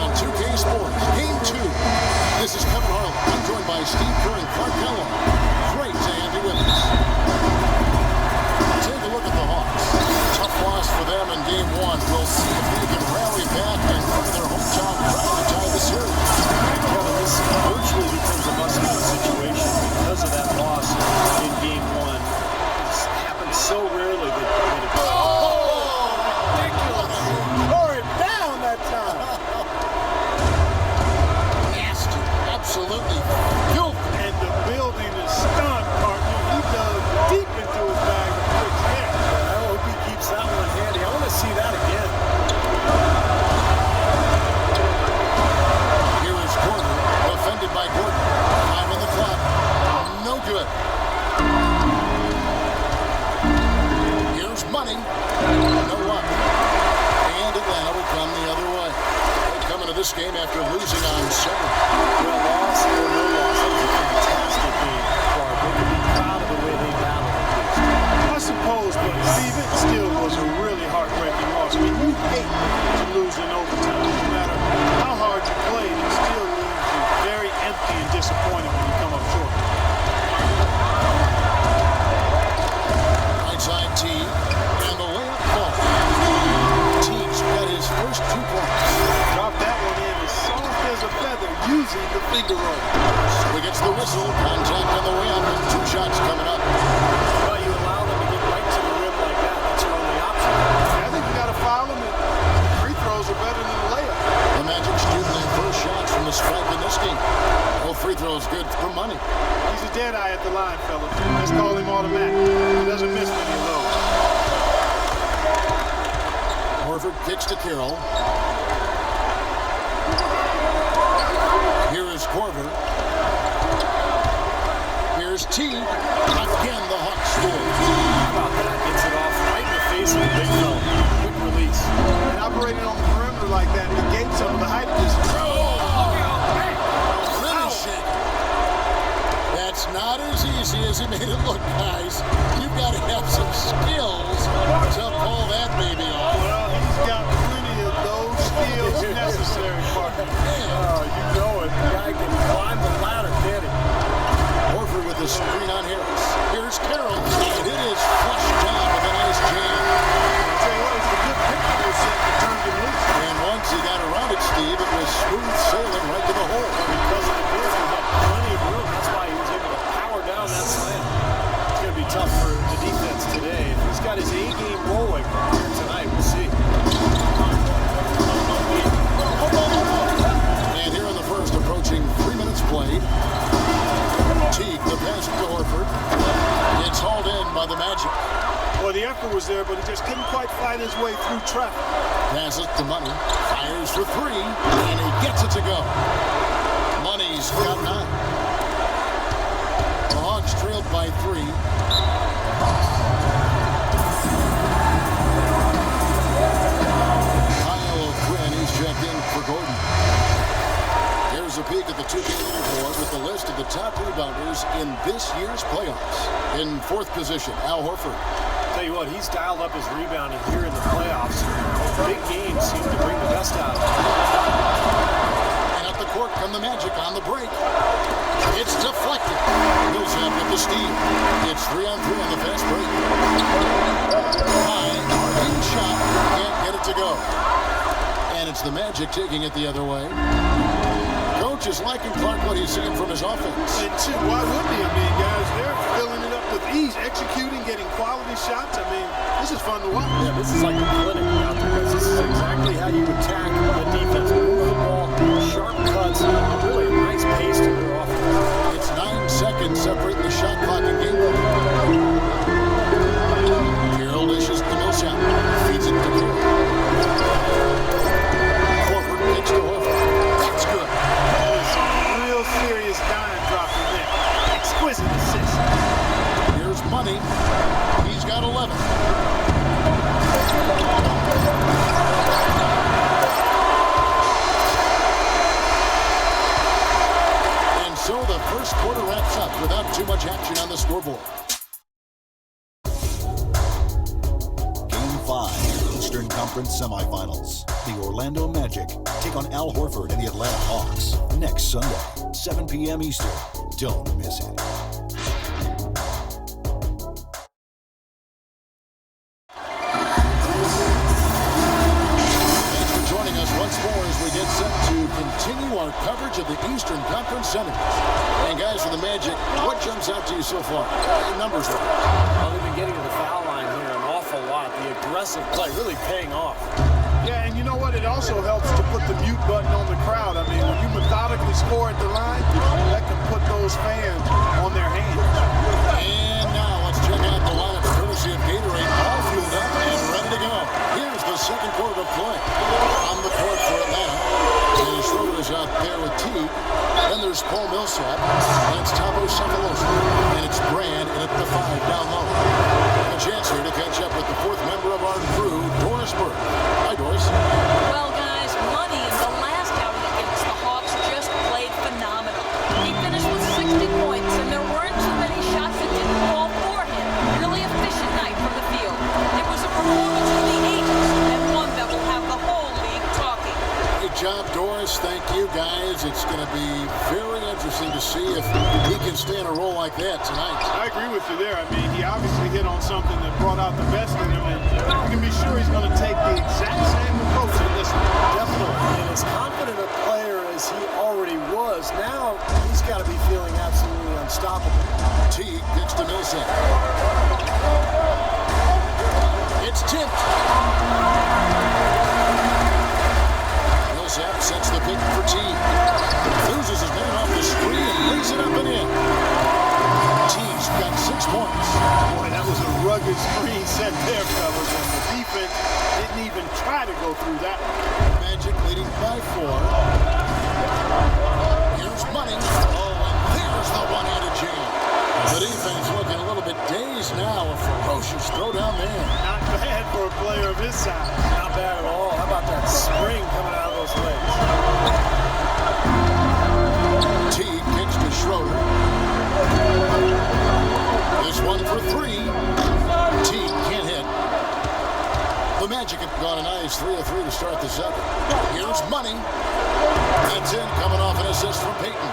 on 2K Sports. Game 2. This is Kevin Harlan. I'm joined by Steve Kerr and Clark Kellogg. Great to have you with us. Take a look at the Hawks. Tough loss for them in Game 1. We'll see if they can rally back in front of their hometown crowd to tie the series. Kevin, this virtually becomes a must-win situation because of that loss in Game 1. It's happened so rarely that it ridiculous. Tore it down that time. Nasty. Absolutely filthy. And the building is stunned, partner. He dug deep into his bag of tricks there. I hope he keeps that one handy. I want to see that again. Here is Gordon, defended by Gordon. 5 on the clock. No good. Here's Money. No luck. And Atlanta will come the other way. They come into this game after losing on 7. Well, loss or no loss, that was a fantastic game. Clark, they could be proud of the way they battled at least. I suppose, but Steve, it still was a really heartbreaking loss. I mean, you hate to lose in overtime. No matter how hard you played, it still leaves you very empty and disappointed when you come up short. Right side T. And the layup falls. T's got his first 2 points. Drop that one in as soft as a feather using the finger roll. So he gets the whistle. Contact on the way up and 2 shots coming up. Well, you allow them to get right to the rim like that. That's your only option. I think you got to foul him, and free throws are better than the layup. The Magic shooting their first shots from the stripe in this game. Both free throws good for Money. He's a dead eye at the line, fellas. Let's call him automatic. He doesn't miss many of those. Horford kicks to Carroll. Here is Korver. Here's T. Again, the Hawks score. How about that? Gets it off right in the face of the big fella. Quick release. And operating on the perimeter like that negates some of the height distance. Finishing. That's not as easy as he made it look, guys. You've got to have some skills to pull that baby off. Well, he's got plenty of those skills necessary, partner. Oh, you know it. The guy can climb the ladder, can't he? Horford with the screen on Harris. Here's Carroll, and it is flushed down with a nice jam. I'll tell you what, it's a good picture they set that turned him loose. And once he got around it, Steve, it was smooth sailing right to the hole. Because of the boards, he had plenty of room. That's why he was able to power down that slam. It's going to be tough for the defense today. If he's got his A-game rolling here tonight, we'll see. And here in the first, approaching 3 minutes played. Teague, the pass to Horford. It's hauled in by the Magic. Well, the effort was there, but he just couldn't quite fight his way through traffic. Pass it to Money. Fires for 3, and he gets it to go. Money's got 9. The Hawks trailed by 3. Kyle Quinn, he's checked in for Gordon. Here's a peek at the 2K leaderboard with the list of the top rebounders in this year's playoffs. In 4th position, Al Horford. Tell you what, he's dialed up his rebounding here in the playoffs. Big games seem to bring the best out of him. And up the court come the Magic on the break. It's deflected. Millsap with the steal. It's 3-on-3 on the fast break. High, in shot, can't get it to go. And it's the Magic taking it the other way. Coach is liking Clark what he's seeing from his offense. And two, why wouldn't he? I mean, guys, they're filling it up with ease, executing, getting quality shots. I mean, this is fun to watch. Yeah, this is like a clinic out there, because this is exactly how you attack the defense. Move the ball, sharp cuts, really a nice pace to their offense. It's 9 seconds separating the shot clock and game. Carroll dishes to Millsap. Feeds it to Carroll. Horford kicks to Horford. That's good. Real serious dime dropping there. Exquisite assist. Here's Money. He's got 11. And so the first quarter wraps up without too much action on the scoreboard. Game 5, Eastern Conference semifinals. The Orlando Magic take on Al Horford and the Atlanta Hawks next Sunday, 7 p.m. Eastern. Don't miss it. Once more as we get set to continue our coverage of the Eastern Conference Semis. And guys, for the Magic, what jumps out to you so far? Numbers wise. Well, they've been getting to the foul line here an awful lot. The aggressive play really paying off. Yeah, and you know what? It also helps to put the mute button on the crowd. I mean, when you methodically score at the line, that can put those fans on their hands. And now let's check out the lineup courtesy of Gatorade, all fueled up and ready to go. Here's the second quarter of play. On the court for Atlanta. And Schroeder is out there with T. Then there's Paul Millsap. And it's Thabo Sefolosha. And it's Brand in at the 5 down low. And a chance here to catch up with the fourth member of our crew, Doris Burke. Hi, Doris. Well, guys, Money in the last outing against the Hawks just played phenomenal. He finished with 60 points, and there weren't too many shots that didn't fall for him. Really efficient night from the field. It was a performance for the ages, and one that will have the whole league talking. Good job, Doris. Thank you, guys. It's going to be very interesting to see if he can stay in a role like that tonight. I agree with you there. I mean, he obviously hit on something that brought out the best in him, and you can be sure he's going to take the exact same approach in this one. Definitely. And as confident a player as he already was, now he's got to be feeling absolutely unstoppable. T gets to Millsap. It's tipped. Millsap sets the pick for T. Loses his man off the screen and lays it up and in. T's got 6 points. Boy, that was a rugged screen set there, fellas, and the defense didn't even try to go through that one. Magic leading by 4. Here's Money. Oh, and there's the one-handed jam. The defense looking a little bit dazed now. A ferocious throw down there. Not bad for a player of his size. Not bad at all. How about that spring coming out of those legs? T kicks to Schroeder. This one for 3. T can't hit. The Magic have gone a nice 3 of 3 to start the second. Here's Money. That's in, coming off an assist from Payton.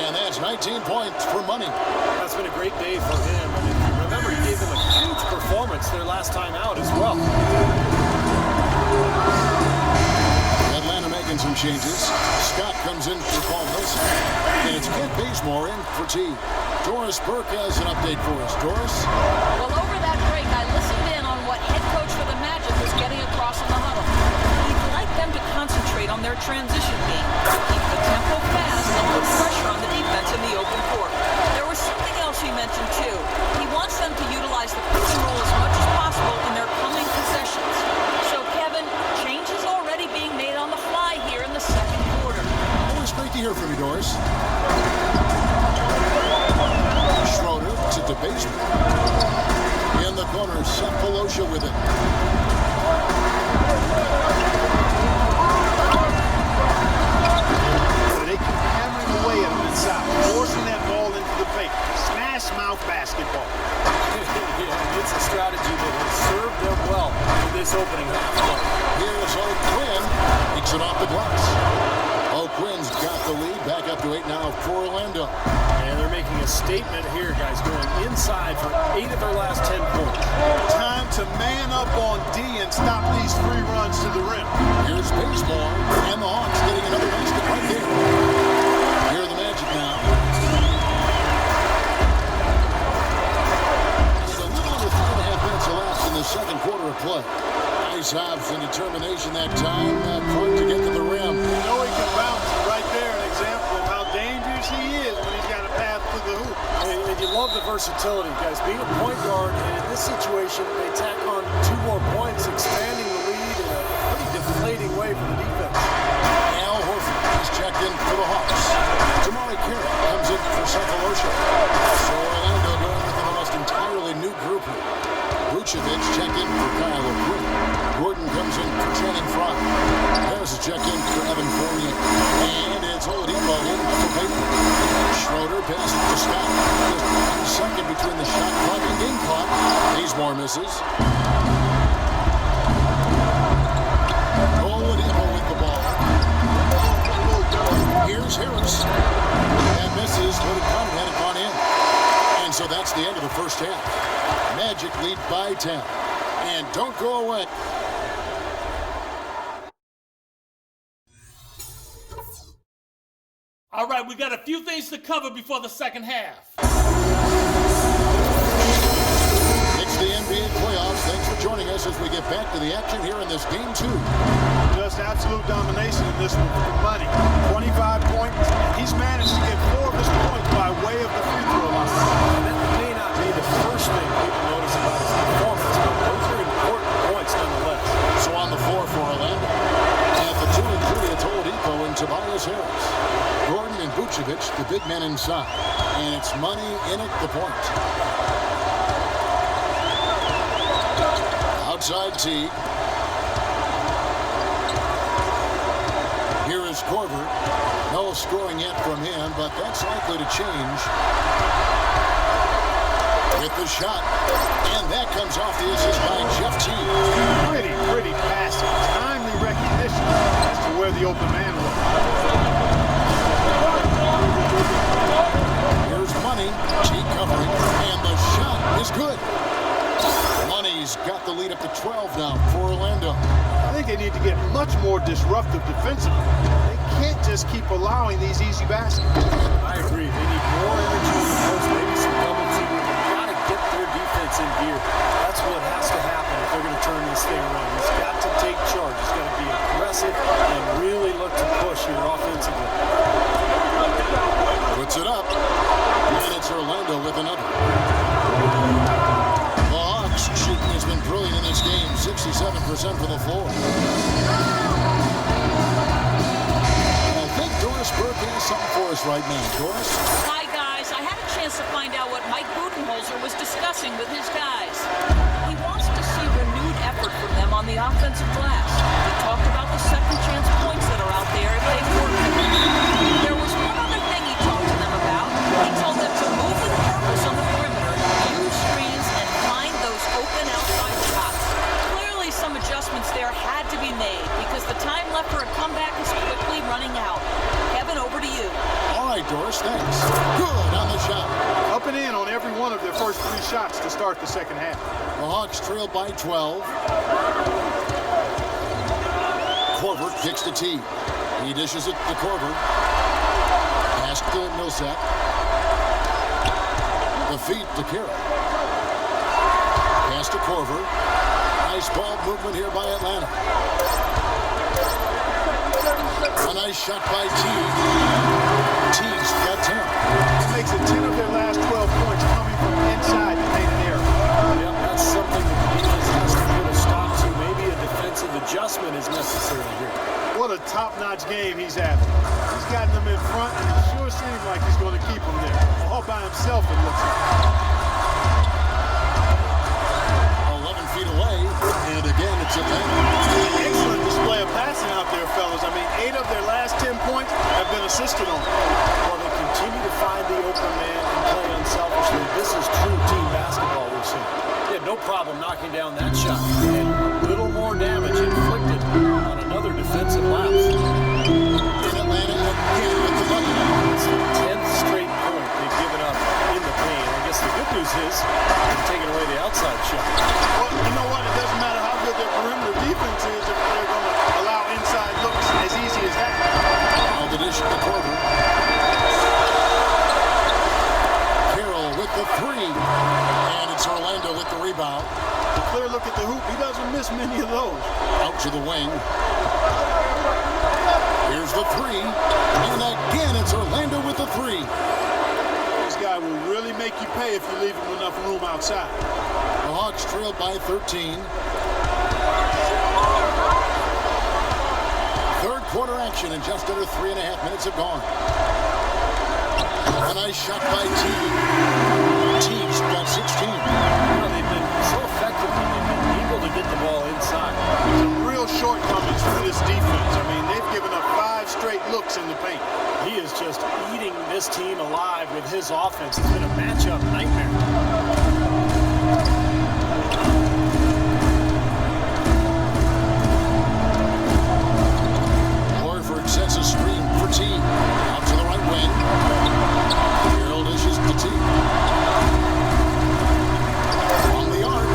And that's 19 points for Money. That's been a great day for him. And if you remember, he gave them a huge performance their last time out as well. Atlanta making some changes. Scott comes in for Paul Millsap. And it's Kent Bazemore in for T. Doris Burke has an update for us. Doris? Well, over that break, I listened in on what head coach for the Magic was getting across in the huddle. He'd like them to concentrate on their transition game, keep the tempo fast, and put pressure on the defense in the open court. There was something else he mentioned, too. He wants them to utilize the pick and roll as much as possible in their coming possessions. So, Kevin, changes already being made on the fly here in the second quarter. Always great to hear from you, Doris. Schroeder to DeBasement. In the corner, Sefolosha with it. They keep hammering away at him inside, forcing that ball into the paint. Smash mouth basketball. Yeah, it's a strategy that has served them well in this opening half play. Here's O'Quinn. Takes it off the glass. O'Quinn's got the lead. Back up to 8 now for Orlando. And they're making a statement here, guys, going inside for 8 of their last 10 points. Time to man up on D and stop these free runs to the rim. Here's Bazemore. And the Hawks getting another basket right there. Here are the Magic now. Just a little over 3.5 minutes elapsed in the second quarter of play. Nice hops and determination that time. Fun to get to the rim. You know he can bounce. Right there, an example of how dangerous he is when he's got a path to the hoop. And you love the versatility, guys. Being a point guard, and in this situation, they tack on 2 more points, expanding the lead in a pretty deflating way for the defense. Al Horford is checked in for the Hawks. Mycareer comes in for Sefolosha. So Orlando going with an almost entirely new group here. Vucevic checked in for Kyle O'Quinn. Gordon comes in for Channing Frye. Harris is checked in for Evan Fournier. And it's Oladipo in for Payton. Schroeder passes to Scott. Just 1 second between the shot clock and game clock. Bazemore misses. by 10. And don't go away. All right, we got a few things to cover before the second half. It's the NBA playoffs. Thanks for joining us as we get back to the action here in this game 2. Just absolute domination in this one for money. 25 points, and he's managed to get 4 of his points by way of the free throw line. And that may not be the first thing people notice about his performance, but those are important points nonetheless. So on the floor for Orlando. At the 2 and 3, it's Oladipo and Tobias Harris. Gordon and Vucevic, the big men inside. And it's money in at the point. Outside Teague. Here is Korver. No scoring yet from him, but that's likely to change. With the shot. And that comes off the assist by Jeff Teague. Pretty passing. Timely recognition as to where the open man was. Here's Money. Teague covering. And the shot is good. Money's got the lead up to 12 now for Orlando. I think they need to get much more disruptive defensively. They can't just keep allowing these easy baskets. I agree. They need more energy in the post, maybe some double teaming. They've got to get their defense in gear. That's what has to happen if they're going to turn this thing around. He's got to take charge. He's got to be aggressive and really look to push here offensively. Puts it up. And it's Orlando with another. The Hawks shooting has been brilliant in this game. 67% for the floor. I think Doris Burke has something for us right now. Doris? Hi, guys. I had a chance to find out what Mike Budenholzer was discussing with his guys. He wants to see renewed effort from them on the offensive glass. He talked about the second chance points that are out there if they work. There was one other thing he talked to them about. He told them to move with purpose on the perimeter, use screens, and find those open outside shots. Clearly, some adjustments there had to be made because the time left for a comeback is quickly running out. Kevin, over to you. All right, Doris, thanks. Good on the shot. Up and in on every one of their first 3 shots to start the second half. The Hawks trail by 12. Korver kicks to Teague. He dishes it to Korver. Pass to Millsap. The feed to Kira. Pass to Korver. Nice ball movement here by Atlanta. A nice shot by Teague. Teague's got 10. It makes it 10 of their last 12 points coming from inside the painted area. Yep, that's something that the defense has to put a stop to. Maybe a defensive adjustment is necessary here. What a top-notch game he's having. He's gotten them in front, and it sure seems like he's going to keep them there. All by himself, it looks like. 11 feet away, and again, it's Atlanta. Excellent display of passing out there, fellas. I mean, 8 of their last 10 points have been assisted on. Well, they continue to find the open man and play unselfishly. This is true team basketball we're seeing. They had no problem knocking down that shot. And a little more damage inflicted on another defensive lapse. In Atlanta again with the bucket. It's the 10th straight point they've given up in the paint. I guess the good news is they're taking away the outside shot. Well, you know what? It doesn't matter how good their perimeter defense is if they're going to allow inside looks as easy as that. Now the dish to Korver. Carroll with the 3. And it's Orlando with the rebound. A clear look at the hoop. He doesn't miss many of those. Out to the wing. Here's the 3. And again, it's Orlando with the 3. This guy will really make you pay if you leave him enough room outside. The Hawks trail by 13. Third quarter action, and just under 3.5 minutes have gone. A nice shot by Teague. Teague's got 16. Well, they've been so effective when they've been able to get the ball inside. Some real shortcomings for this defense. I mean, they've given up 5 straight looks in the paint. He is just eating this team alive with his offense. It's been a matchup nightmare. Sets a screen for Teague. Out to the right wing. Carroll dishes to Teague. On the arc.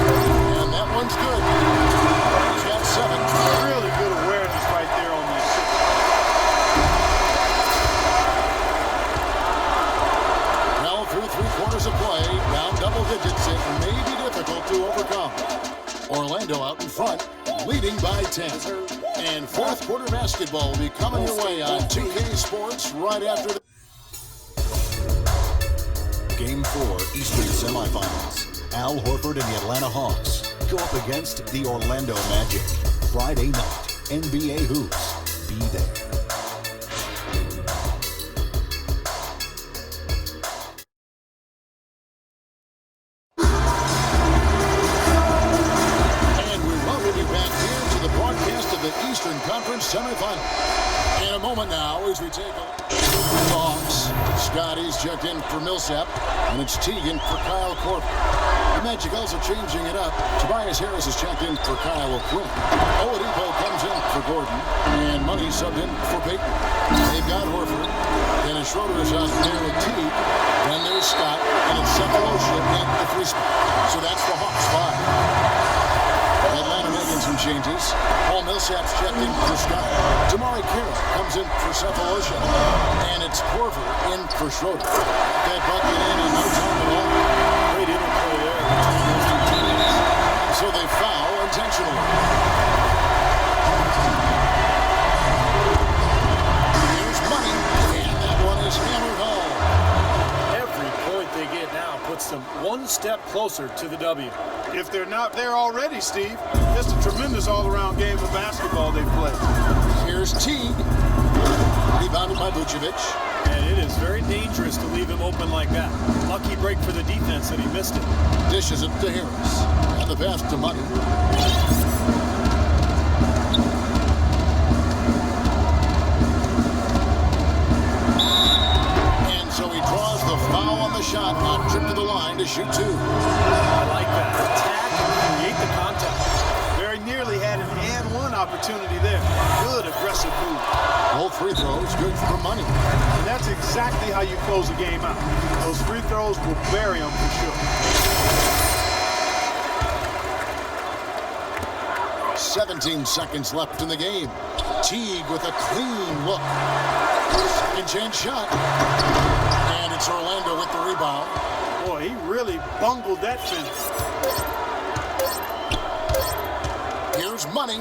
Orlando out in front, leading by 10. And fourth quarter basketball will be coming your way on 2K Sports right after the... Game 4 Eastern semifinals. Al Horford and the Atlanta Hawks go up against the Orlando Magic. Friday night, NBA hoops. Be there. Eastern Conference semifinal. In a moment now, as we take a Hawks. Scotty's checked in for Millsap, and it's Teagan for Kyle Korver. The Magic also changing it up. Tobias Harris is checked in for Kyle O'Quinn. Oladipo comes in for Gordon, and Money subbed in for Peyton. They've got Horford. Dennis Schroeder is out there with Teague. Then there's Scott, and it's Sefolosha at the 3 spot. So that's the Hawks 5. Atlanta making some changes. Paul Millsap's checked in for Scott. Jamari Carroll comes in for Sefolosha. And it's Korver in for Schroeder. That bucket in no time at all. Great interplay there between those two teams. So they foul intentionally. Here's Money. And that one is hammered home. Every point they get now puts them one step closer to the W. If they're not there already, Steve, it's a tremendous all-around game of basketball they've played. Here's Teague. Rebounded by Vucevic. And it is very dangerous to leave him open like that. Lucky break for the defense that he missed it. Dishes it to Harris. And the pass to Money. And so he draws the foul on the shot on trip to the line to shoot 2. I like that. Attack and create the contact. Very nearly had an and one opportunity there. Good aggressive move. Both free throws good for Money. And that's exactly how you close a game out. Those free throws will bury them for sure. 17 seconds left in the game. Teague with a clean look. Second chance shot. And it's Orlando with the rebound. Boy, he really bungled that finish. Here's Money.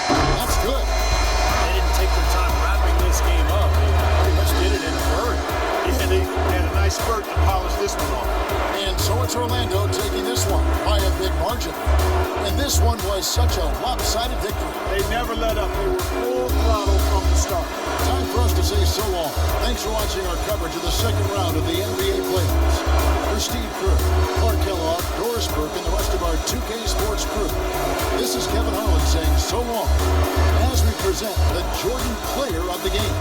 That's good. They didn't take their time wrapping this game up. They pretty much did it in a hurry. And they had a nice spurt to polish this one off. And so it's Orlando taking this one by a big margin. And this one was such a lopsided victory. They never let up. They were full throttle from the start. Time for us to say so long. Thanks for watching our coverage of the second round of the NBA playoffs. For Steve Kerr, Clark Kellogg, Doris Burke, and the rest of our 2K Sports crew, this is Kevin Harlan saying so long as we present the Jordan Player of the Game.